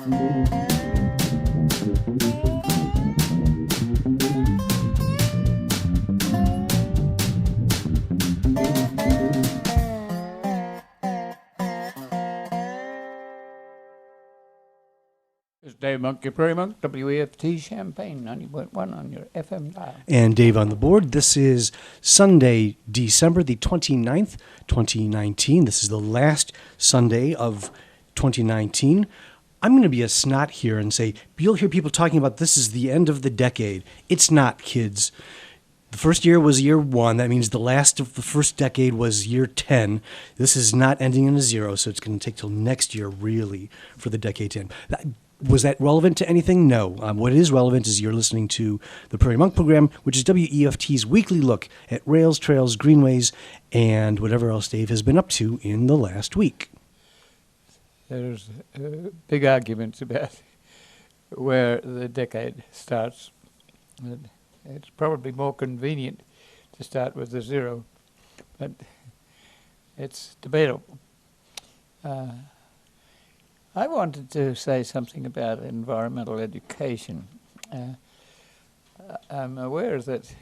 This is Dave Monk, your Prairie Monk, WEFT Champaign, 90.1 on your FM dial. And Dave on the board. This is Sunday, December the 29th, 2019. This is the last Sunday of 2019. I'm going to be a snot here and say, you'll hear people talking about this is the end of the decade. It's not, kids. The first year was year 1. That means the last of the first decade was year 10. This is not ending in a 0, so it's going to take till next year, really, for the decade to end. Was that relevant to anything? No. What is relevant is you're listening to the Prairie Monk program, which is WEFT's weekly look at rails, trails, greenways, and whatever else Dave has been up to in the last week. There's big arguments about where the decade starts. And it's probably more convenient to start with the 0, but it's debatable. I wanted to say something about environmental education. I'm aware that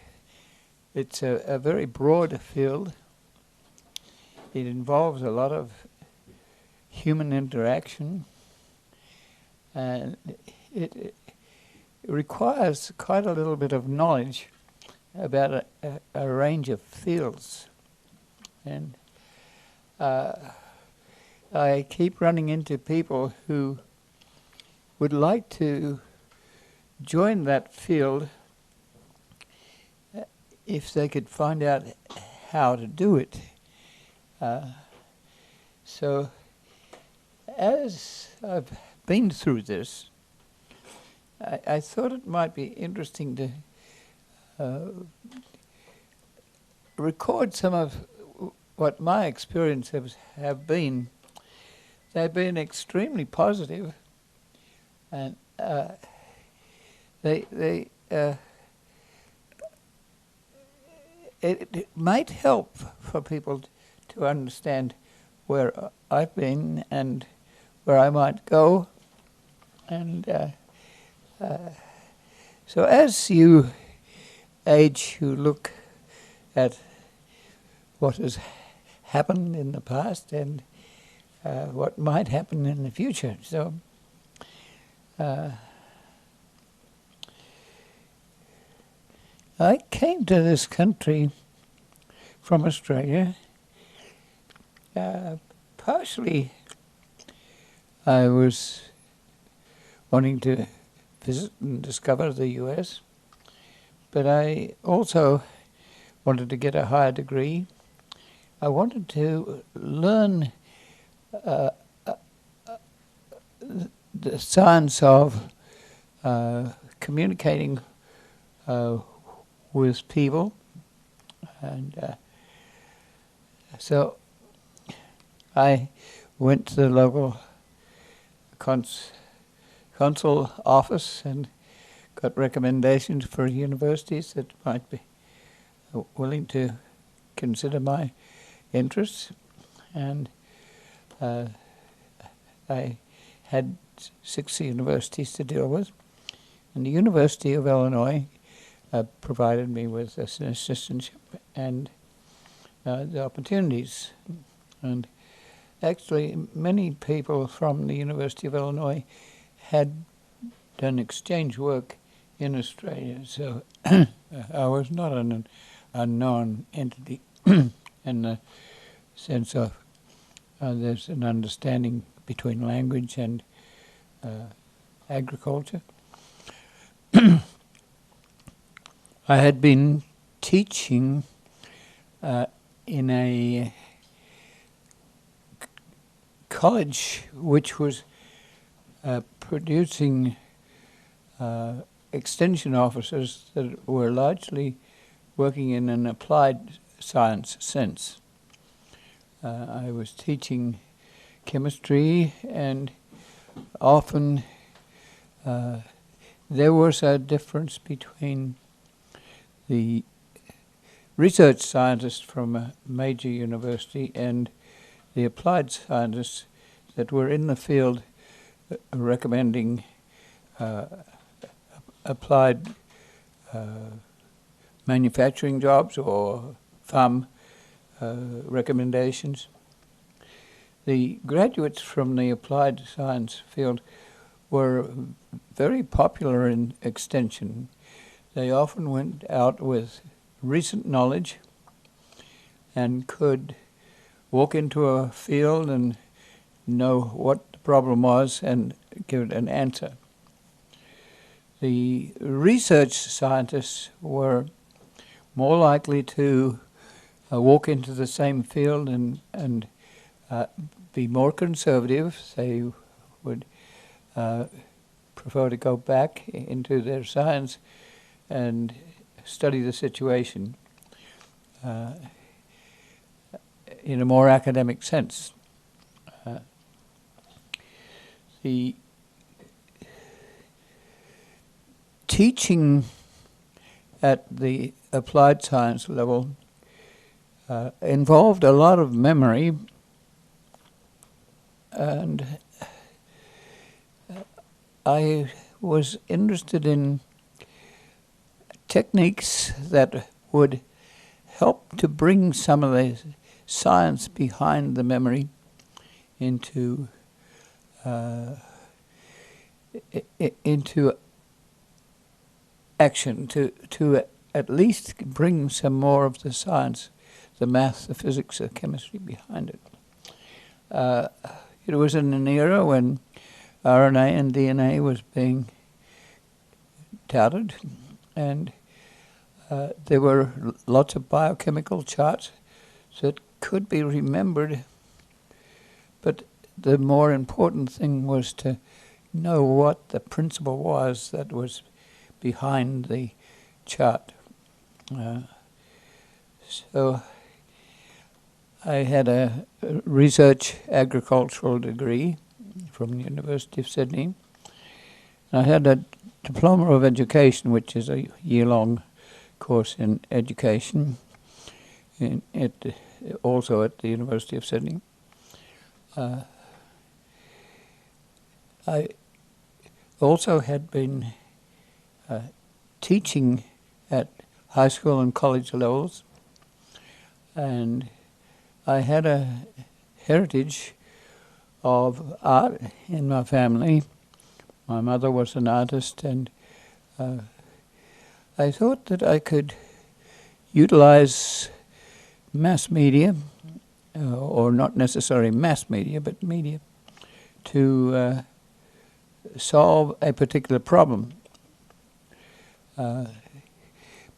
it's a very broad field. It involves a lot of human interaction, and it requires quite a little bit of knowledge about a range of fields. And I keep running into people who would like to join that field if they could find out how to do it. So as I've been through this, I thought it might be interesting to record some of what my experiences have been. They've been extremely positive, and it might help for people to understand where I've been and where I might go. And so as you age, you look at what has happened in the past and what might happen in the future. So I came to this country from Australia. Partially I was wanting to visit and discover the US, but I also wanted to get a higher degree. I wanted to learn the science of communicating with people, and so I went to the local consul office and got recommendations for universities that might be willing to consider my interests, and I had 6 universities to deal with, and the University of Illinois provided me with an assistantship and the opportunities. And actually, many people from the University of Illinois had done exchange work in Australia, so I was not an unknown entity in the sense of there's an understanding between language and agriculture. I had been teaching in a college which was producing extension officers that were largely working in an applied science sense. I was teaching chemistry, and often there was a difference between the research scientists from a major university and the applied scientists that were in the field recommending applied manufacturing jobs or farm recommendations. The graduates from the applied science field were very popular in extension. They often went out with recent knowledge and could walk into a field and know what the problem was and give it an answer. The research scientists were more likely to walk into the same field and be more conservative. They would prefer to go back into their science and study the situation in a more academic sense. The teaching at the applied science level involved a lot of memory, and I was interested in techniques that would help to bring some of the science behind the memory into action, to at least bring some more of the science, the math, the physics, the chemistry behind it. It was in an era when RNA and DNA was being touted, and there were lots of biochemical charts that could be remembered, but the more important thing was to know what the principle was that was behind the chart. So I had a research agricultural degree from the University of Sydney. I had a diploma of education, which is a year-long course in education, also at the University of Sydney. I also had been teaching at high school and college levels, and I had a heritage of art in my family. My mother was an artist, and I thought that I could utilize mass media, or not necessarily mass media, but media, to solve a particular problem.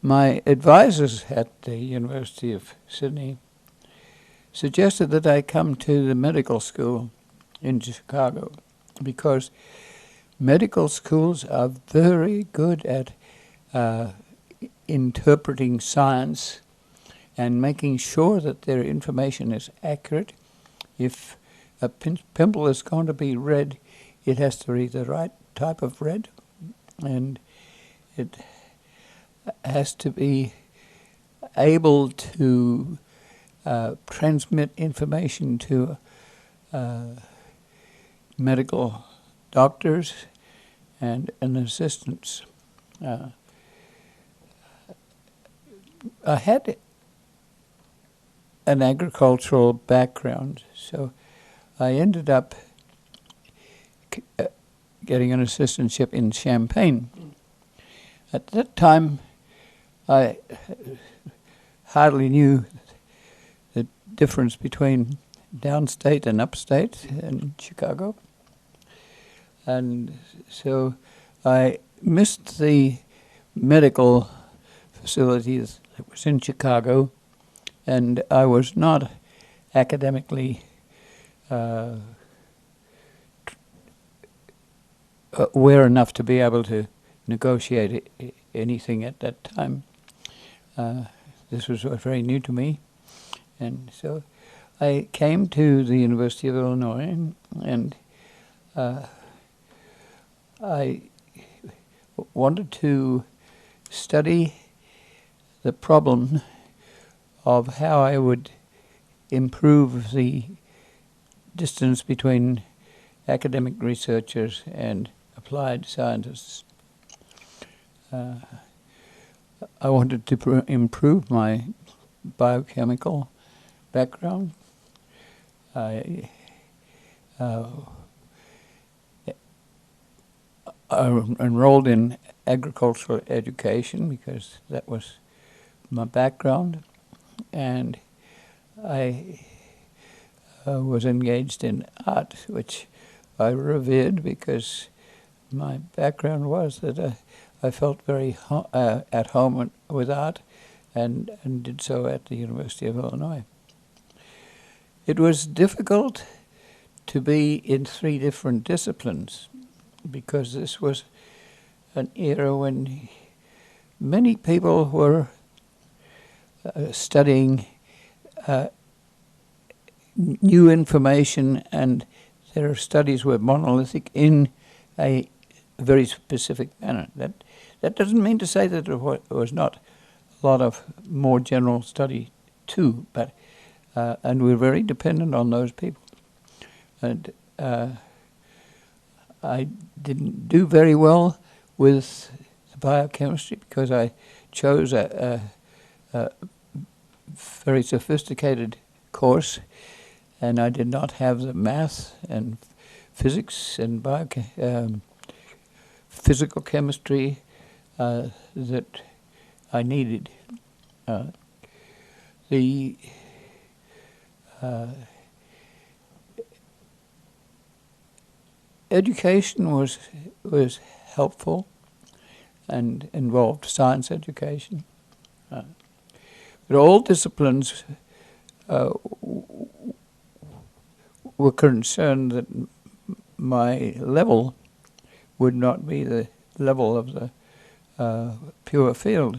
My advisors at the University of Sydney suggested that I come to the medical school in Chicago, because medical schools are very good at interpreting science and making sure that their information is accurate. If a pimple is going to be red, it has to be the right type of red, and it has to be able to transmit information to medical doctors and assistants. I had an agricultural background, so I ended up getting an assistantship in Champaign. At that time, I hardly knew the difference between downstate and upstate in Chicago. And so I missed the medical facilities that was in Chicago, and I was not academically aware enough to be able to negotiate anything at that time. This was very new to me, and so I came to the University of Illinois, and I wanted to study the problem of how I would improve the distance between academic researchers and applied scientists. I wanted to improve my biochemical background. I enrolled in agricultural education because that was my background, and I was engaged in art, which I revered because my background was that I felt very at home with art, and did so at the University of Illinois. It was difficult to be in 3 different disciplines because this was an era when many people were studying new information, and their studies were monolithic in a very specific manner. That doesn't mean to say that there was not a lot of more general study too, but and we're very dependent on those people. And I didn't do very well with the biochemistry because I chose a very sophisticated course, and I did not have the math and physics and physical chemistry that I needed. The education was helpful and involved science education. But all disciplines were concerned that my level would not be the level of the pure field.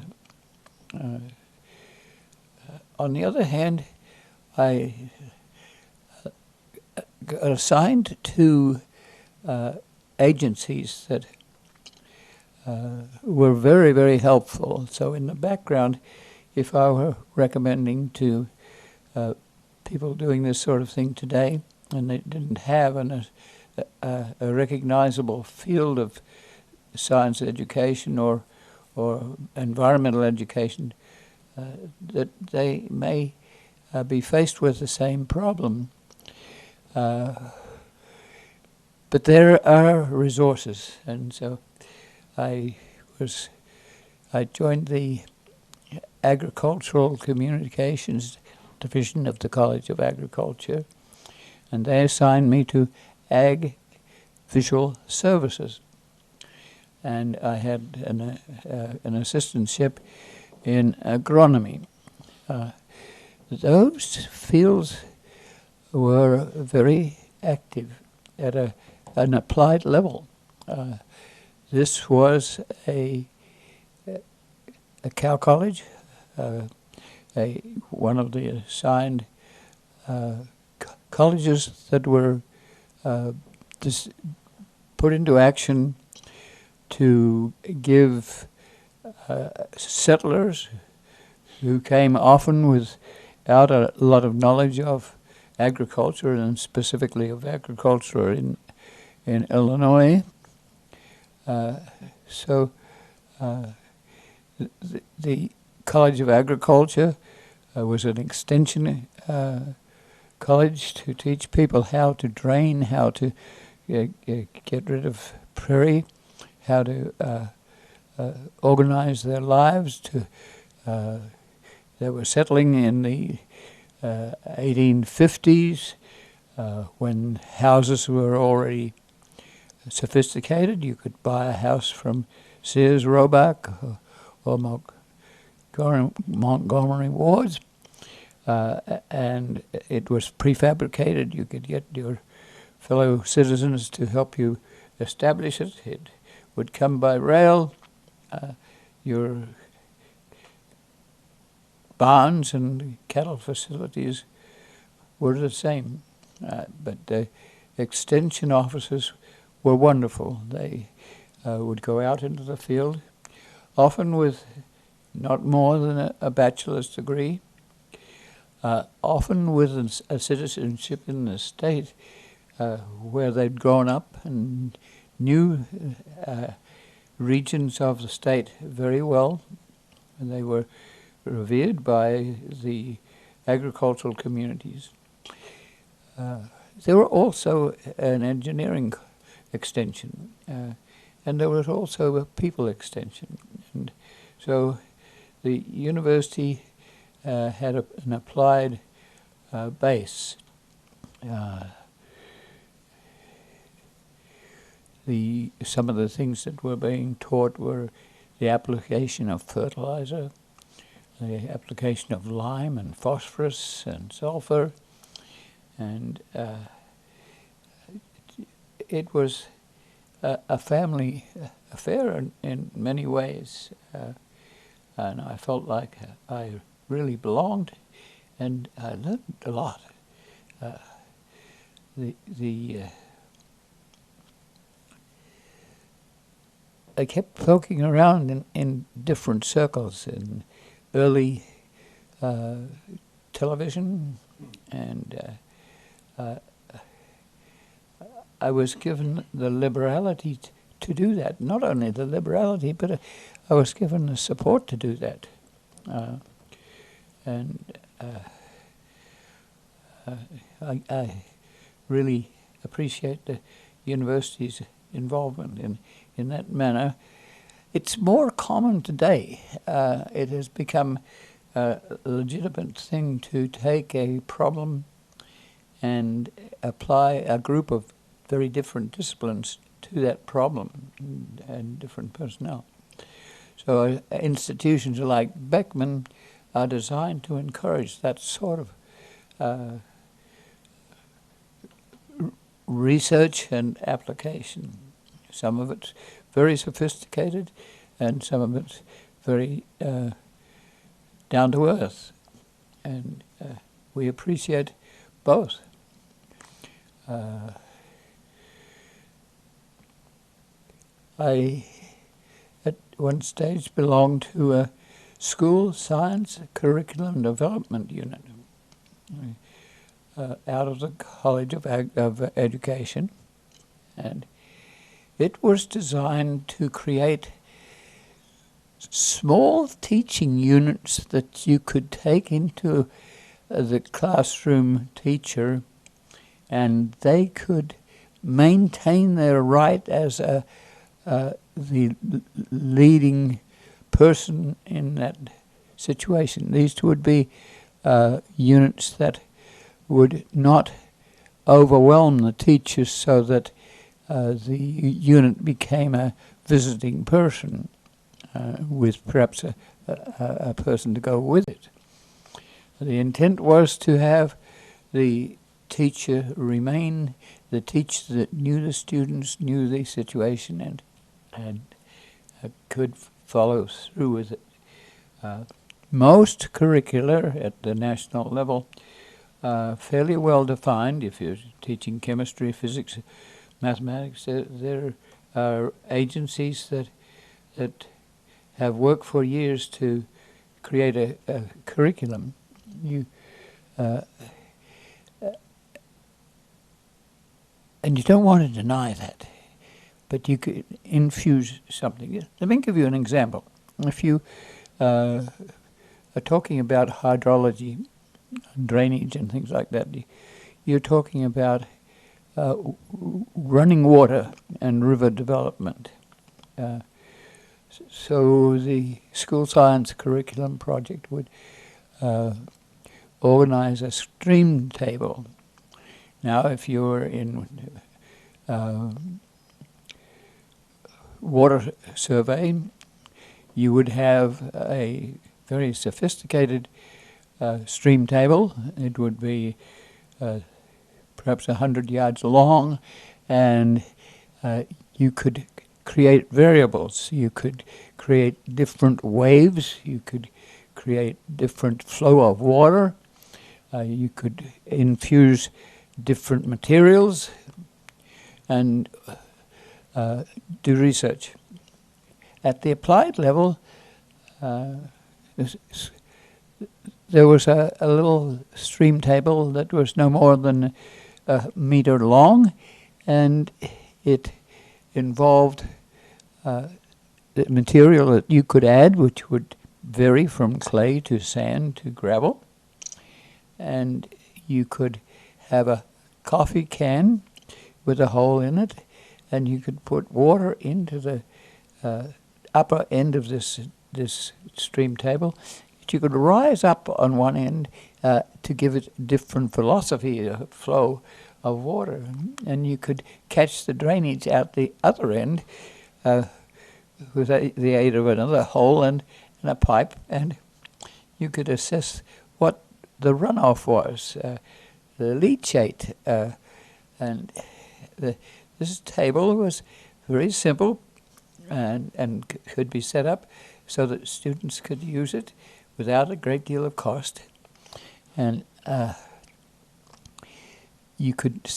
On the other hand, I got assigned to agencies that were very, very helpful. So in the background, if I were recommending to people doing this sort of thing today, and they didn't have a recognizable field of science education or environmental education, that they may be faced with the same problem. But there are resources, and so I joined the Agricultural Communications Division of the College of Agriculture, and they assigned me to Ag Visual Services. And I had an assistantship in agronomy. Those fields were very active at an applied level. This was a cow college, one of the assigned colleges that were put into action to give settlers who came often without a lot of knowledge of agriculture, and specifically of agriculture in Illinois. So the College of Agriculture was an extension college to teach people how to drain, how to get rid of prairie, how to organize their lives. They were settling in the 1850s when houses were already sophisticated. You could buy a house from Sears Roebuck or Montgomery Ward's, and it was prefabricated. You could get your fellow citizens to help you establish it. It would come by rail. Your barns and cattle facilities were the same, but the extension officers were wonderful. They would go out into the field, often with not more than a bachelor's degree, often with a citizenship in the state, where they'd grown up and knew regions of the state very well, and they were revered by the agricultural communities. There were also an engineering extension, and there was also a people extension. And so the university had an applied base. Some of the things that were being taught were the application of fertilizer, the application of lime and phosphorus and sulfur, and it was a family affair in many ways, and I felt like I really belonged, and I learned a lot. I kept poking around in different circles in early television, and I was given the liberality to do that. Not only the liberality, but I was given the support to do that. I really appreciate the university's involvement in that manner. It's more common today. It has become a legitimate thing to take a problem and apply a group of very different disciplines to that problem and different personnel. So institutions like Beckman are designed to encourage that sort of research and application. Some of it's very sophisticated, and some of it's very down to earth, and we appreciate both. I, at one stage, belonged to a school science curriculum development unit out of the College of Education, and it was designed to create small teaching units that you could take into the classroom teacher, and they could maintain their right as the leading person in that situation. These would be units that would not overwhelm the teachers so that the unit became a visiting person with perhaps a person to go with it. The intent was to have the teacher remain the teacher that knew the students, knew the situation, and could follow through with it. Most curricula at the national level fairly well defined. If you're teaching chemistry, physics, mathematics, there are agencies that have worked for years to create a curriculum. And you don't want to deny that, but you could infuse something. Let me give you an example. If you are talking about hydrology, drainage and things like that, you're talking about running water and river development. So the school science curriculum project would organize a stream table. Now, if you're in water survey, you would have a very sophisticated stream table. It would be perhaps 100 yards long, and you could create variables. You could create different waves. You could create different flow of water. You could infuse different materials and do research. At the applied level, there was a little stream table that was no more than a meter long, and it involved the material that you could add, which would vary from clay to sand to gravel. And you could have a coffee can with a hole in it, and you could put water into the upper end of this stream table. You could rise up on one end to give it different velocity, flow of water, and you could catch the drainage out the other end with the aid of another hole and a pipe, and you could assess what the runoff was, the leachate, and this table was very simple and could be set up so that students could use it without a great deal of cost. And you could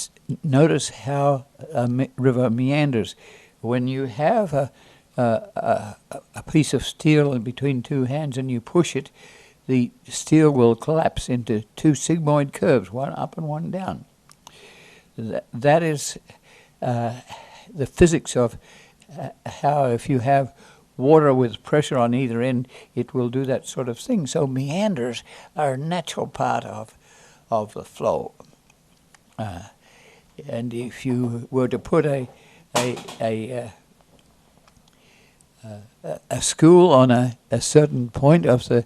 notice how a river meanders. When you have a piece of steel in between two hands and you push it, the steel will collapse into two sigmoid curves, one up and one down. That is the physics of how, if you have water with pressure on either end, it will do that sort of thing. So meanders are a natural part of the flow. And if you were to put a school on a certain point of the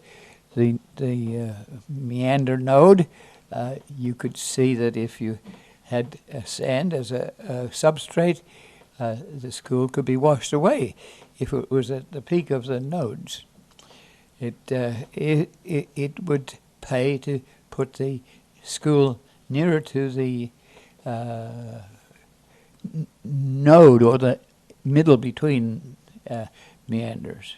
meander node, you could see that if you had sand as a substrate, the school could be washed away if it was at the peak of the nodes. It would pay to put the school nearer to the node, or the middle between meanders.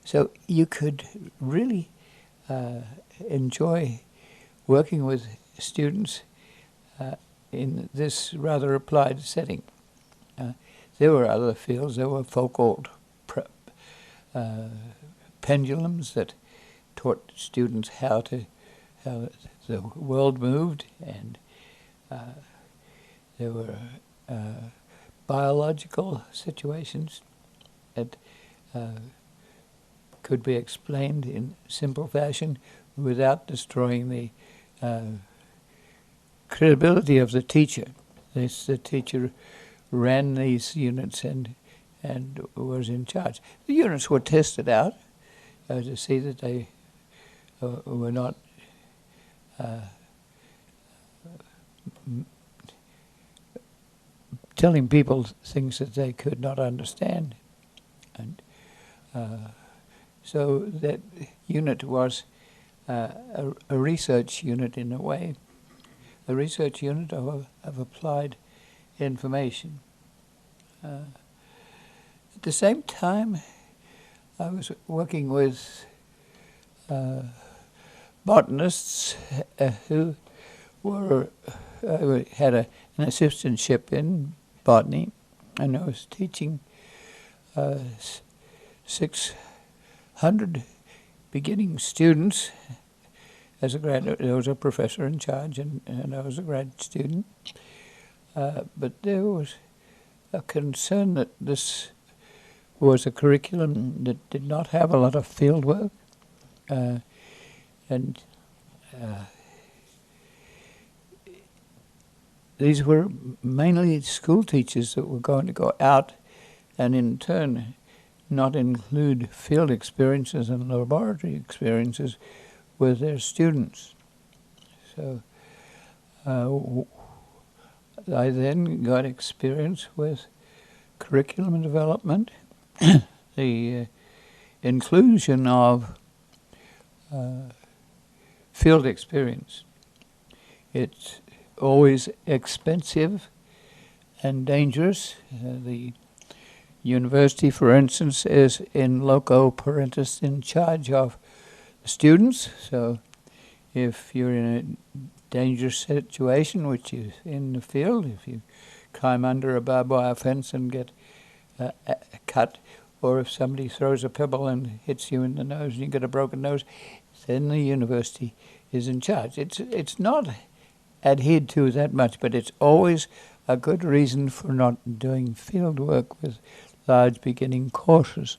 So you could really enjoy working with students in this rather applied setting. There were other fields. There were Foucault pendulums that taught students how the world moved, and there were biological situations that could be explained in simple fashion without destroying the credibility of the teacher. The teacher ran these units and was in charge. The units were tested out to see that they were not telling people things that they could not understand. And so that unit was a research unit in a way, a research unit of applied information. At the same time, I was working with botanists who had an assistantship in botany, and I was teaching 600 beginning students as a graduate. There was a professor in charge, and I was a grad student. But there was a concern that this was a curriculum that did not have a lot of field work, and these were mainly school teachers that were going to go out and in turn not include field experiences and laboratory experiences with their students. So I then got experience with curriculum development, the inclusion of field experience. It's always expensive and dangerous. The university, for instance, is in loco parentis in charge of the students. So if you're in a dangerous situation, which is in the field, if you climb under a barbed wire fence and get cut, or if somebody throws a pebble and hits you in the nose and you get a broken nose, then the university is in charge. It's not adhered to that much, but it's always a good reason for not doing field work with large beginning courses.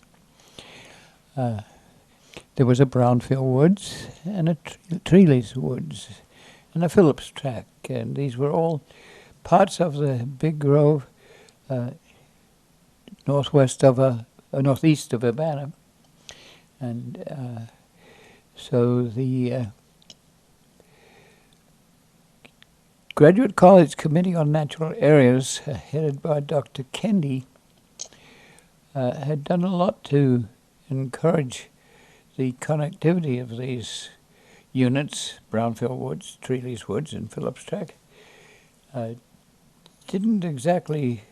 There was a brownfield woods and a treeless woods and a Phillips track, and these were all parts of the big grove northeast of Urbana. And so the Graduate College Committee on Natural Areas, headed by Dr. Kendi, had done a lot to encourage the connectivity of these units, Brownfield Woods, Treeless Woods, and Phillips Track. Didn't exactly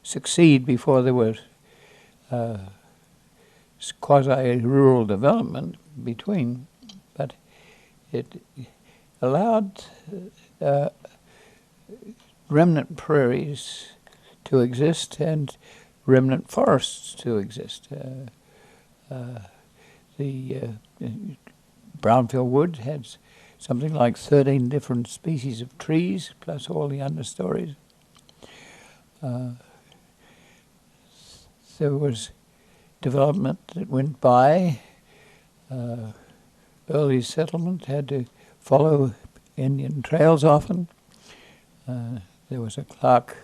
succeed before there was quasi-rural development between, but it allowed remnant prairies to exist and remnant forests to exist. The brownfield wood had something like 13 different species of trees, plus all the understories. There was development that went by. Early settlement had to follow Indian trails often. There was a Clark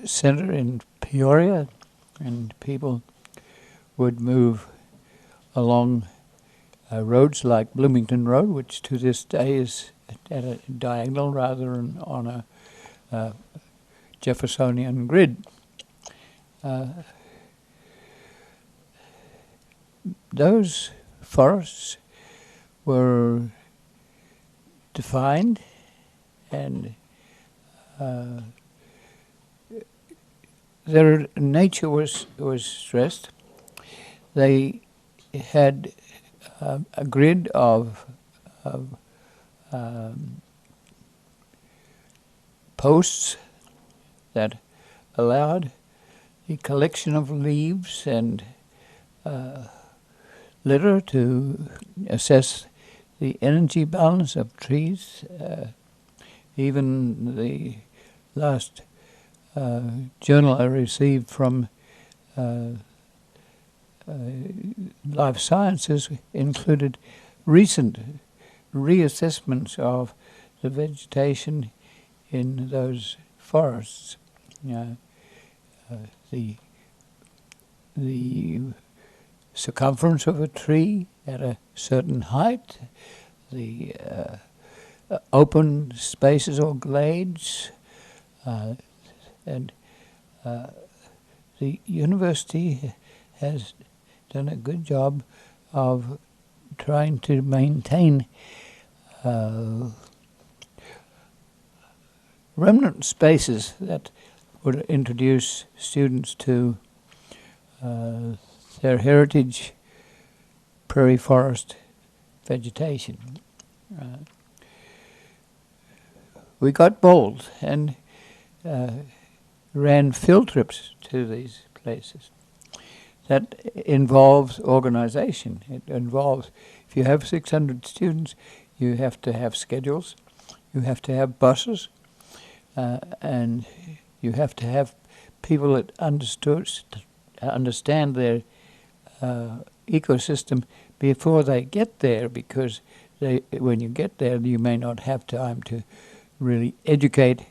center in Peoria, and people would move along roads like Bloomington Road, which to this day is at a diagonal rather than on a Jeffersonian grid. Those forests were defined, and their nature was stressed. They had a grid of posts that allowed the collection of leaves and litter to assess the energy balance of trees. Even the last journal I received from Life Sciences included recent reassessments of the vegetation in those forests. The circumference of a tree at a certain height, the open spaces or glades, and the university has done a good job of trying to maintain remnant spaces that would introduce students to their heritage prairie forest vegetation. We got bold and ran field trips to these places. That involves organization. It involves, if you have 600 students, you have to have schedules, you have to have buses, and you have to have people that understand their ecosystem before they get there, because when you get there, you may not have time to really educate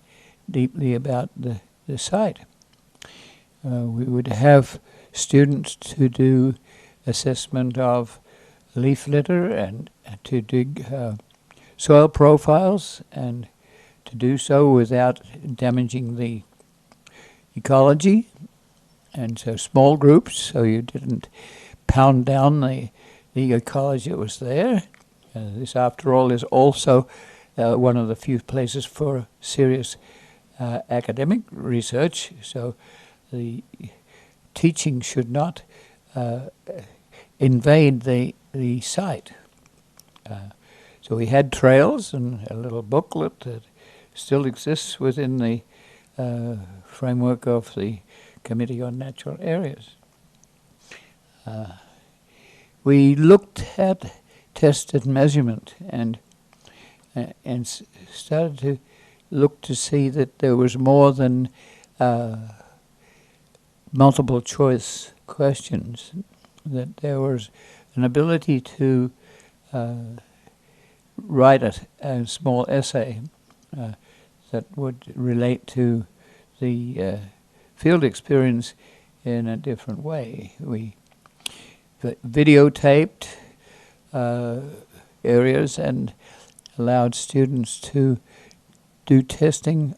deeply about the site. We would have students to do assessment of leaf litter and to dig soil profiles, and to do so without damaging the ecology. And so small groups, so you didn't pound down the ecology that was there. This, after all, is also one of the few places for serious academic research. So the teaching should not invade the site. So we had trails and a little booklet that still exists within the framework of the Committee on Natural Areas. we looked at tested measurement and started to look to see that there was more than multiple choice questions, that there was an ability to write a small essay that would relate to the field experience in a different way. We videotaped areas and allowed students to do testing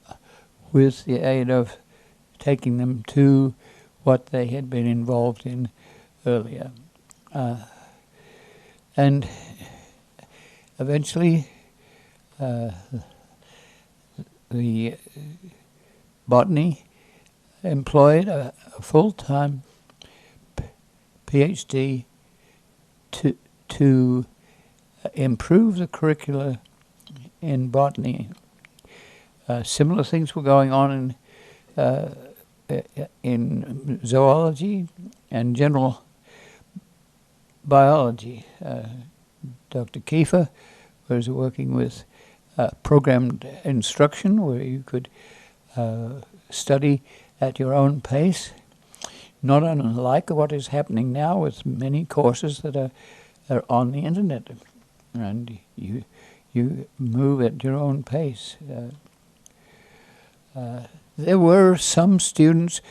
with the aid of taking them to what they had been involved in earlier. And eventually the botany employed a full-time PhD to improve the curricula in botany. Similar things were going on in zoology and general biology. Dr. Kiefer was working with programmed instruction where you could study at your own pace, not unlike what is happening now with many courses that are on the internet, and you move at your own pace. There were some students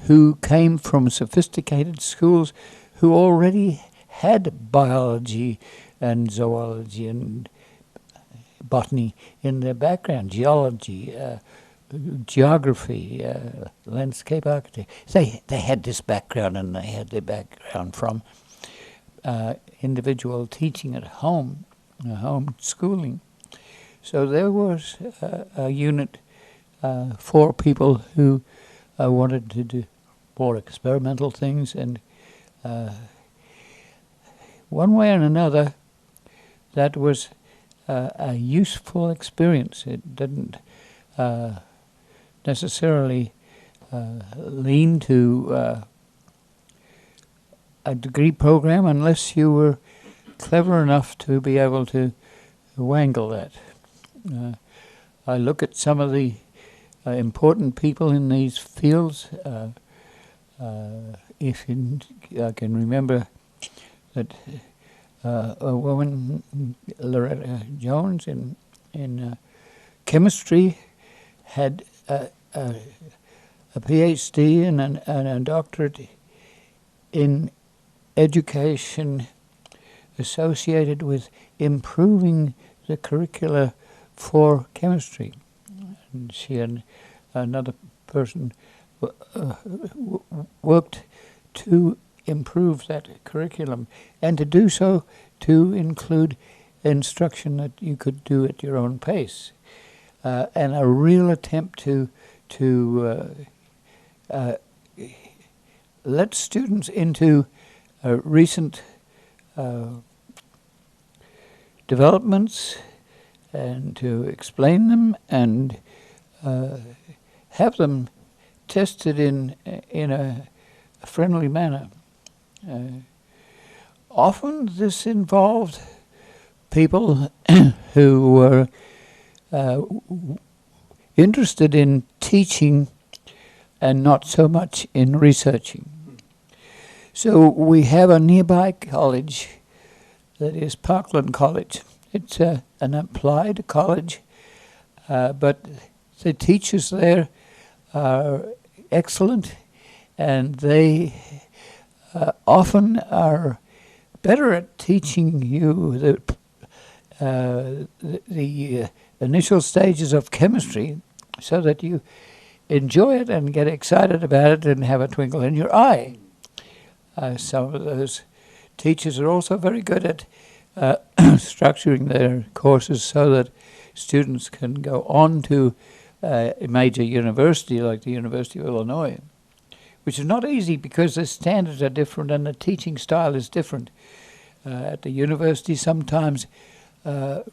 who came from sophisticated schools who already had biology and zoology and botany in their background, geology, geography, landscape architecture. They had this background, and they had their background from individual teaching at home, home schooling. So there was a unit for people who wanted to do more experimental things, and one way or another, that was a useful experience. It didn't necessarily lean to a degree program unless you were clever enough to be able to wangle that. I look at some of the important people in these fields. If I can remember that a woman, Loretta Jones, in chemistry, had a PhD and a doctorate in education associated with improving the curricula for chemistry. And she and another person worked to improve that curriculum, and to do so to include instruction that you could do at your own pace, and a real attempt to let students into recent developments and to explain them and have them tested in a friendly manner. Often this involved people who were interested in teaching and not so much in researching. So we have a nearby college that is Parkland College. It's an applied college, but the teachers there are excellent, and they often are better at teaching you the initial stages of chemistry so that you enjoy it and get excited about it and have a twinkle in your eye. Some of those teachers are also very good at structuring their courses so that students can go on to a major university like the University of Illinois, which is not easy because the standards are different and the teaching style is different. At the university, sometimes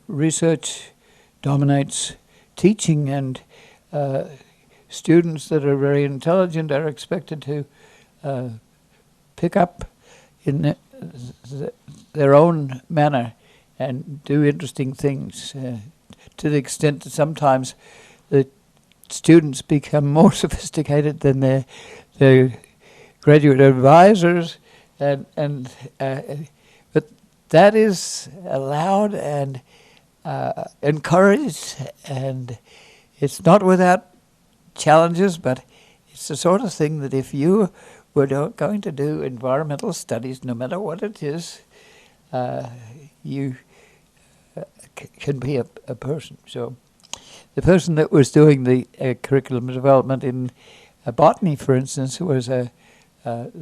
research dominates teaching, and students that are very intelligent are expected to pick up in their own manner and do interesting things to the extent that sometimes the students become more sophisticated than their graduate advisors, and but that is allowed and encouraged, and it's not without challenges, but it's the sort of thing that if you were going to do environmental studies, no matter what it is, you can be a person. So the person that was doing the curriculum development in botany, for instance, was the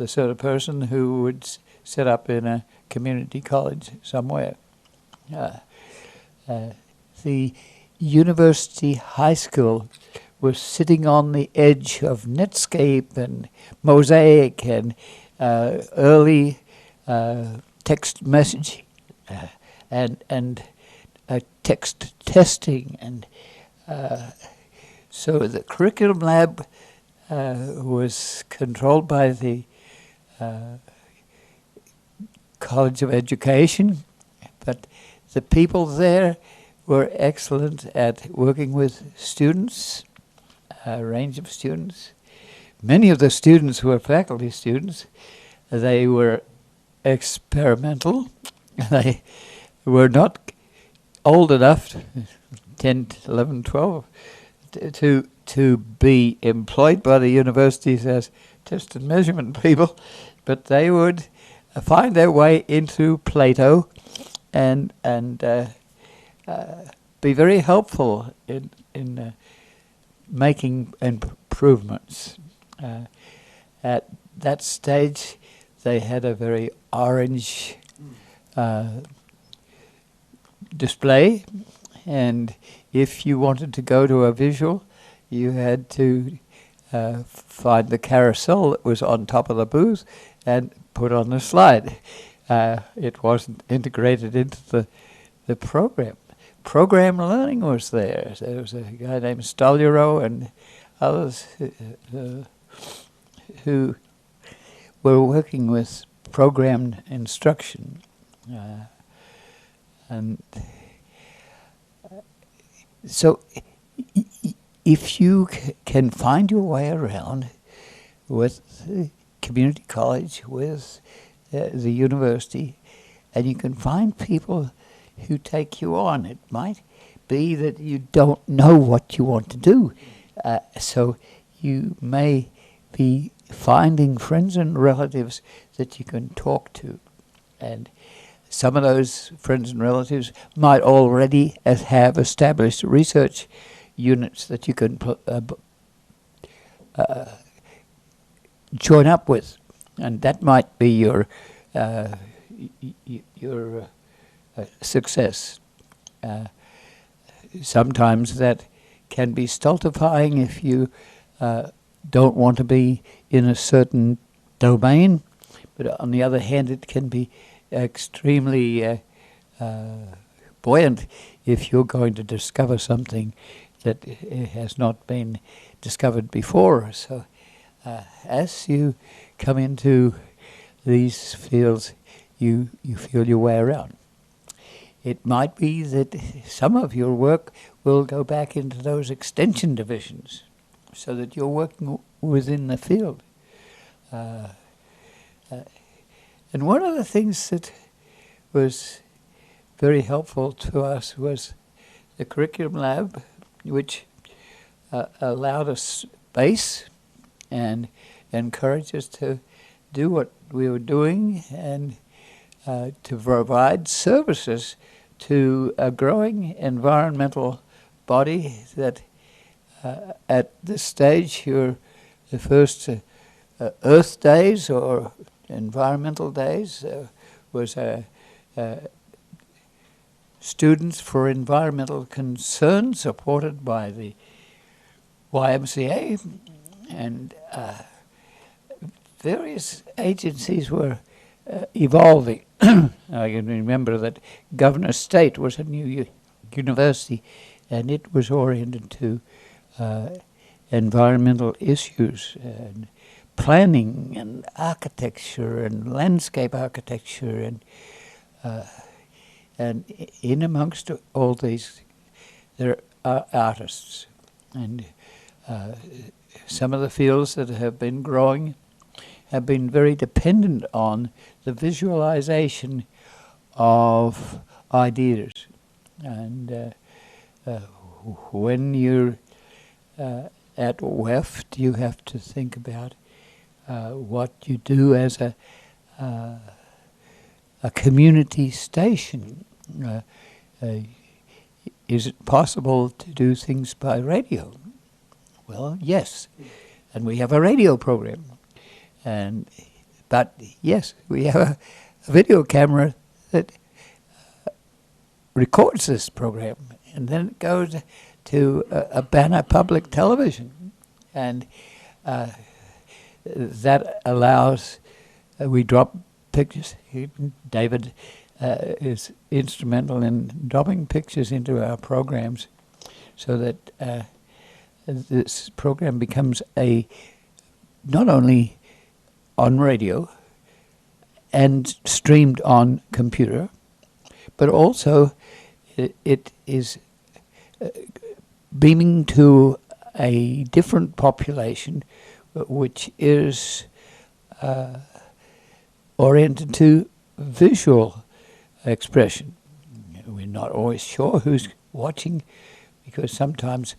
sort of person who would set up in a community college somewhere. The university high school was sitting on the edge of Netscape and Mosaic and early text messaging and text testing, and so the curriculum lab was controlled by the College of Education, but the people there were excellent at working with students, a range of students. Many of the students were faculty students. They were experimental. They were not old enough, 10, 11, 12, to be employed by the universities as test and measurement people, but they would find their way into Plato and be very helpful in making improvements. At that stage, they had a very orange display, and if you wanted to go to a visual, you had to find the carousel that was on top of the booth and put on the slide. It wasn't integrated into the program. Program learning was there. There was a guy named Stolero and others who were working with programmed instruction. And so if you can find your way around with the community college, with the university, and you can find people who take you on, it might be that you don't know what you want to do. So you may be finding friends and relatives that you can talk to. And some of those friends and relatives might already have established research units that you can join up with, and that might be your success. Sometimes that can be stultifying if you don't want to be in a certain domain, but on the other hand, it can be extremely buoyant if you're going to discover something that has not been discovered before. So as you come into these fields, you feel your way around. It might be that some of your work will go back into those extension divisions so that you're working within the field. And one of the things that was very helpful to us was the curriculum lab, which allowed us space and encouraged us to do what we were doing and to provide services to a growing environmental body that at this stage, the first Earth Days or Environmental Days was Students for Environmental Concern, supported by the YMCA, and various agencies were evolving. I can remember that Governor State was a new university, and it was oriented to environmental issues. And planning and architecture and landscape architecture and in amongst all these there are artists, and some of the fields that have been growing have been very dependent on the visualization of ideas. And when you're at WEFT, you have to think about what you do as a community station. Is it possible to do things by radio? Well, yes, and we have a radio program. But yes, we have a video camera that records this program, and then it goes to a banner public television, and that allows we drop pictures. David is instrumental in dropping pictures into our programs, so that this program becomes not only on radio and streamed on computer, but also it is beaming to a different population, which is oriented to visual expression. We're not always sure who's watching, because sometimes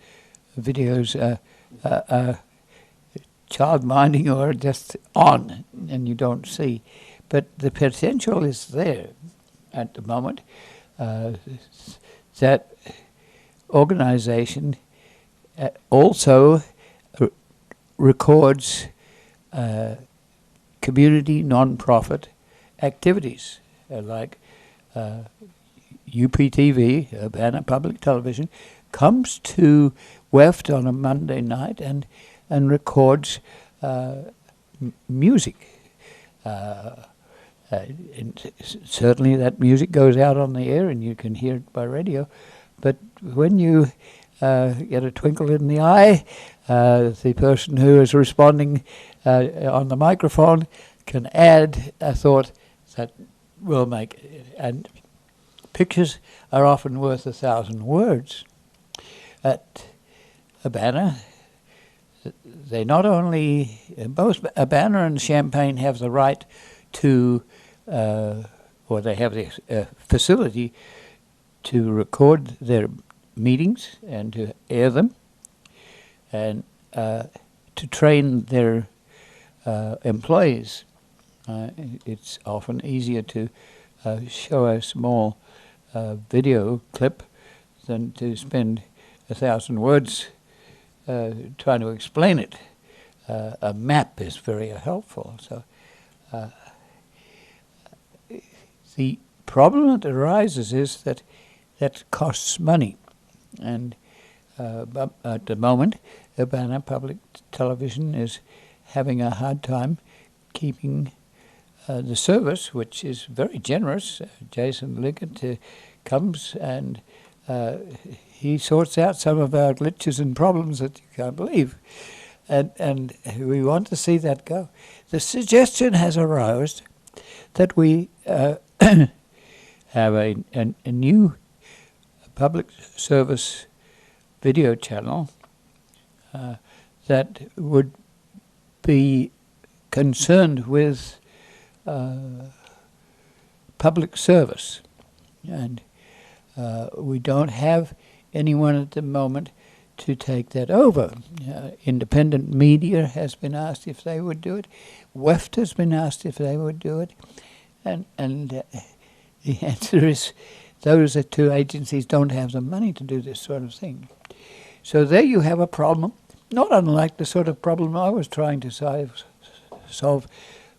videos are child-minding or just on, and you don't see. But the potential is there at the moment. That organization also records community non-profit activities, like UPTV, Urbana Public Television, comes to WEFT on a Monday night and records music. And certainly that music goes out on the air and you can hear it by radio. But when you get a twinkle in the eye, the person who is responding on the microphone can add a thought that will make it. And pictures are often worth 1,000 words. At Urbana, they not only, both Urbana and Champaign have the right to, or they have the facility to record their meetings and to air them, and to train their employees. It's often easier to show a small video clip than to spend 1,000 words trying to explain it. A map is very helpful. So the problem that arises is that costs money, and at the moment, Urbana Public Television is having a hard time keeping the service, which is very generous. Jason Liggett comes and he sorts out some of our glitches and problems that you can't believe. And we want to see that go. The suggestion has arisen that we have a new public service video channel that would be concerned with public service. And we don't have anyone at the moment to take that over. Independent media has been asked if they would do it. WEFT has been asked if they would do it. And the answer is those two agencies don't have the money to do this sort of thing. So there you have a problem, not unlike the sort of problem I was trying to solve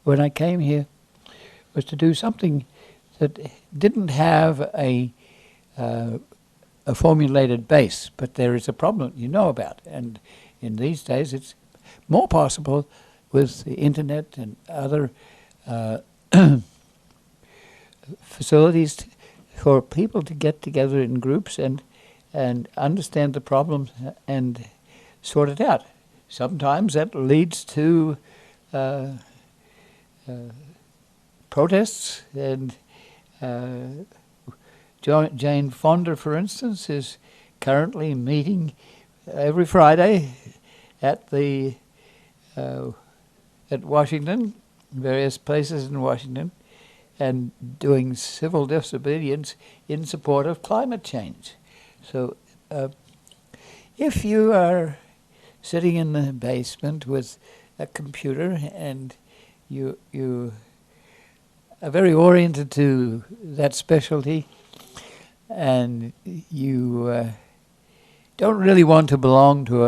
when I came here, was to do something that didn't have a formulated base, but there is a problem you know about. And in these days, it's more possible with the internet and other facilities for people to get together in groups and understand the problem and sort it out. Sometimes that leads to uh, protests, and Jane Fonda, for instance, is currently meeting every Friday at the at Washington, various places in Washington, and doing civil disobedience in support of climate change. So if you are sitting in the basement with a computer and you are very oriented to that specialty, and you don't really want to belong to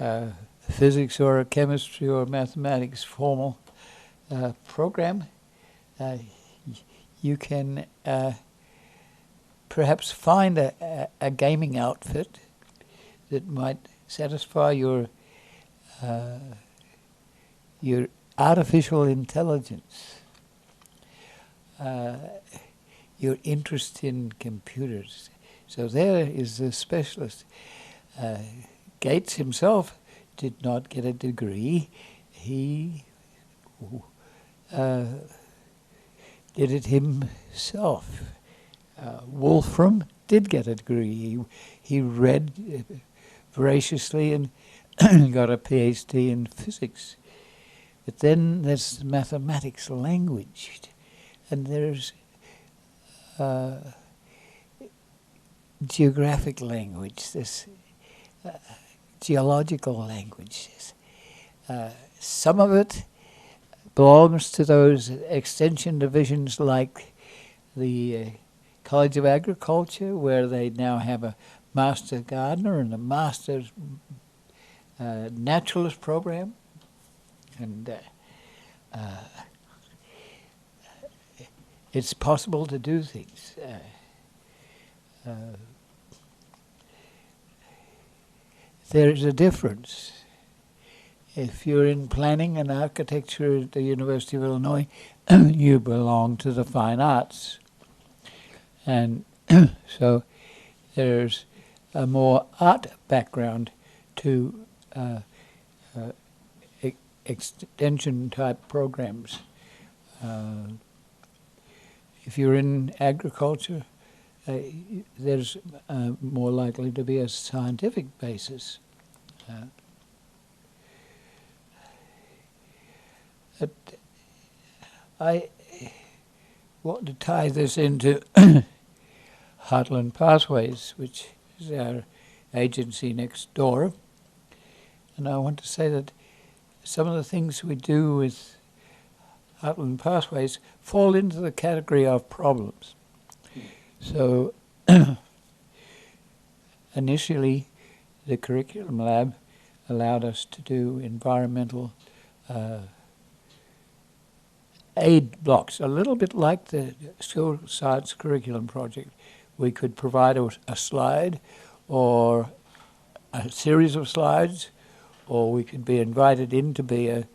a physics or a chemistry or mathematics formal program, you can perhaps find a gaming outfit that might satisfy your artificial intelligence, your interest in computers. So there is the specialist. Gates himself did not get a degree. He did it himself. Wolfram did get a degree. He read voraciously and got a PhD in physics. But then there's mathematics, language, and there's geographic language, this geological language. Some of it belongs to those extension divisions like the College of Agriculture, where they now have a Master Gardener and a Master Naturalist program. And it's possible to do things. There's a difference. If you're in planning and architecture at the University of Illinois, you belong to the fine arts. And so there's a more art background to extension type programs. If you're in agriculture, there's more likely to be a scientific basis. I want to tie this into Heartland Pathways, which is our agency next door. And I want to say that some of the things we do with Heartland Pathways fall into the category of problems. So initially, the curriculum lab allowed us to do environmental aid blocks, a little bit like the school science curriculum project. We could provide a slide or a series of slides, or we could be invited in to be a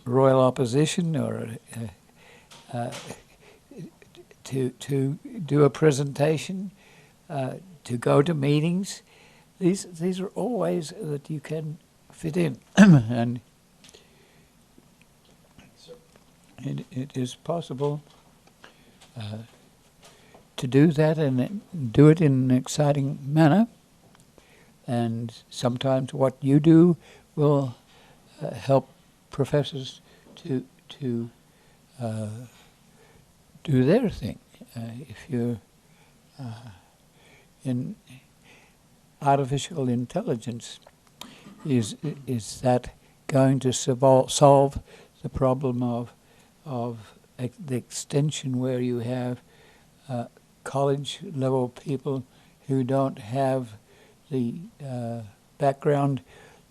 royal opposition, or to do a presentation, to go to meetings. These are all ways that you can fit in, and it is possible to do that and do it in an exciting manner. And sometimes what you do will help professors to do their thing. If you're in artificial intelligence, is that going to solve the problem of the extension where you have college level people who don't have the background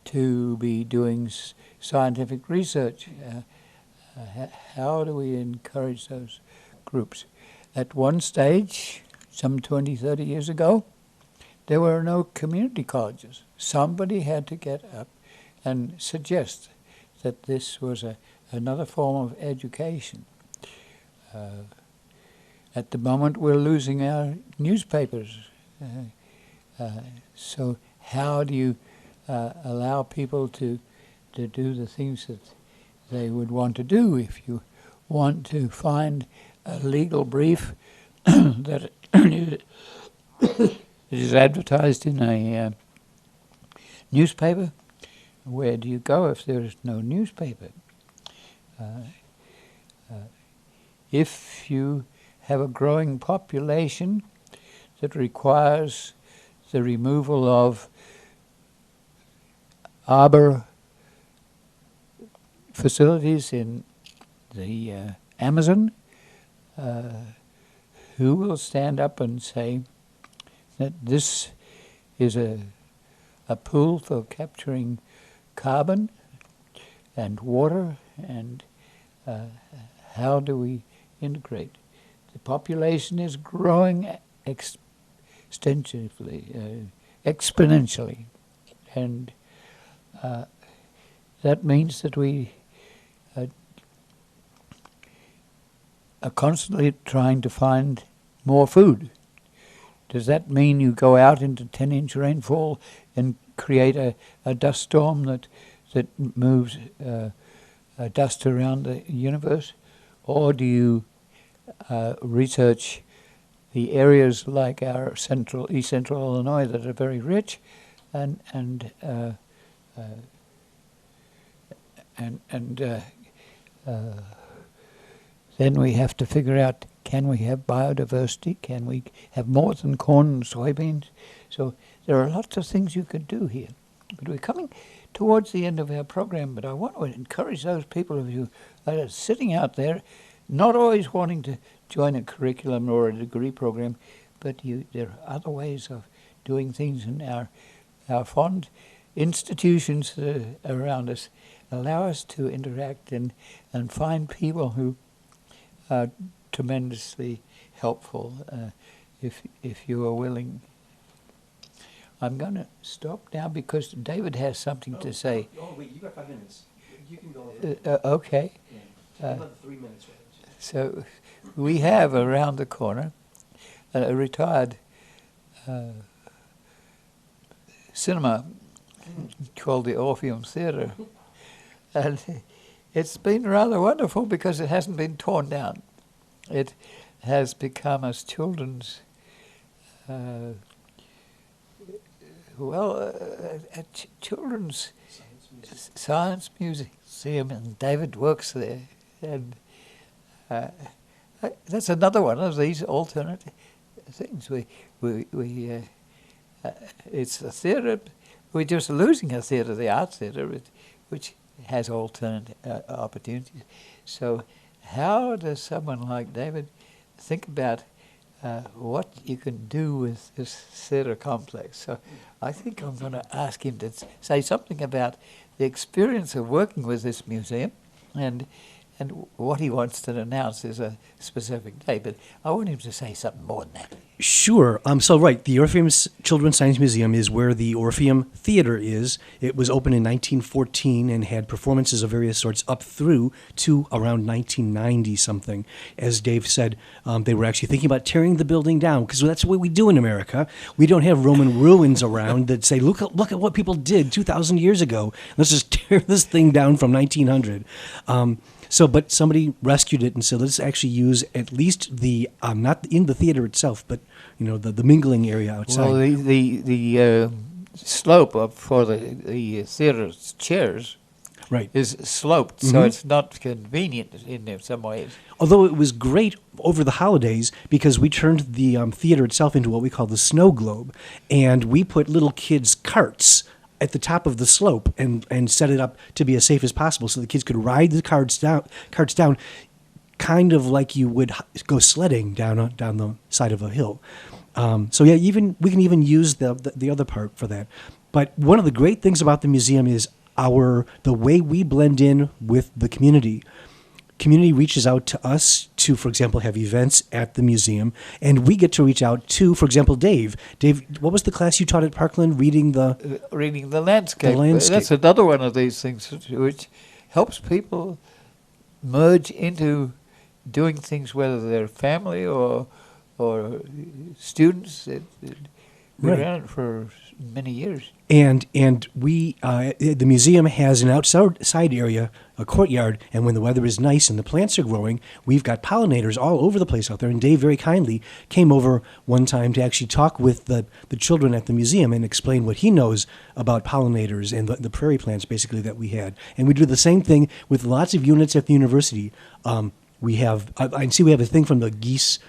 to be doing scientific research? How do we encourage those groups? At one stage, some 20, 30 years ago, there were no community colleges. Somebody had to get up and suggest that this was another form of education. At the moment, we're losing our newspapers. So how do you allow people to do the things that they would want to do. If you want to find a legal brief that is advertised in a newspaper, where do you go if there is no newspaper? If you have a growing population that requires the removal of arbor facilities in the Amazon, who will stand up and say that this is a pool for capturing carbon and water, and how do we integrate? The population is growing exponentially, and that means that we are constantly trying to find more food. Does that mean you go out into 10-inch rainfall and create a dust storm that moves dust around the universe? Or do you research the areas like our East Central Illinois that are very rich, and then we have to figure out, can we have biodiversity? Can we have more than corn and soybeans? So there are lots of things you could do here. But we're coming towards the end of our program, but I want to encourage those people of you that are sitting out there, not always wanting to join a curriculum or a degree program, but there are other ways of doing things, and our fond institutions around us allow us to interact and find people who are tremendously helpful if you are willing. I'm going to stop now because David has something to say. Oh, wait, you got 5 minutes. You can go okay. Yeah. Another 3 minutes. So we have around the corner a retired cinema called the Orpheum Theatre. And it's been rather wonderful because it hasn't been torn down. It has become a children's, children's science museum, and David works there. And that's another one of these alternate things. It's a theatre. We're just losing a theatre, the arts theatre, which has alternate opportunities. So how does someone like David think about what you can do with this theatre complex? So I think I'm going to ask him to say something about the experience of working with this museum, and what he wants to announce is a specific day. But I want him to say something more than that. Sure. So right, the Orpheum Children's Science Museum is where the Orpheum Theater is. It was opened in 1914 and had performances of various sorts up through to around 1990 something. As Dave said, they were actually thinking about tearing the building down, because that's what we do in America. We don't have Roman ruins around that say, look at what people did 2,000 years ago. Let's just tear this thing down from 1900. But somebody rescued it and said, let's actually use at least the, not in the theater itself, but, the mingling area outside. Well, the slope for the theater's chairs right. is sloped, so it's not convenient in some ways. Although it was great over the holidays, because we turned the theater itself into what we call the snow globe, and we put little kids' carts at the top of the slope and set it up to be as safe as possible so the kids could ride the carts down kind of like you would go sledding down the side of a hill. We can even use the other part for that. But one of the great things about the museum is the way we blend in with the community. Community reaches out to us to, for example, have events at the museum, and we get to reach out to, for example, Dave. Dave, what was the class you taught at Parkland? Reading the landscape. The landscape. That's another one of these things which helps people merge into doing things, whether they're family or students. We Right. ran it for many years. And we the museum has an outside area, a courtyard, and when the weather is nice and the plants are growing, we've got pollinators all over the place out there. And Dave very kindly came over one time to actually talk with the children at the museum and explain what he knows about pollinators and the prairie plants basically that we had. And we do the same thing with lots of units at the university. We have I see we have a thing from the geese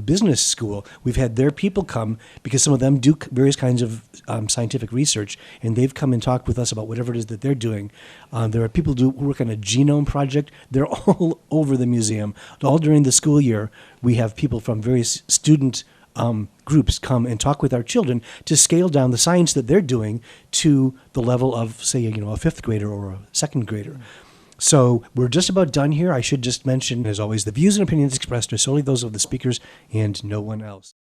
business school. We've had their people come because some of them do various kinds of scientific research, and they've come and talked with us about whatever it is that they're doing. There are people who work on a genome project. They're all over the museum. All during the school year, we have people from various student groups come and talk with our children to scale down the science that they're doing to the level of, say, a fifth grader or a second grader. So we're just about done here. I should just mention, as always, the views and opinions expressed are solely those of the speakers and no one else.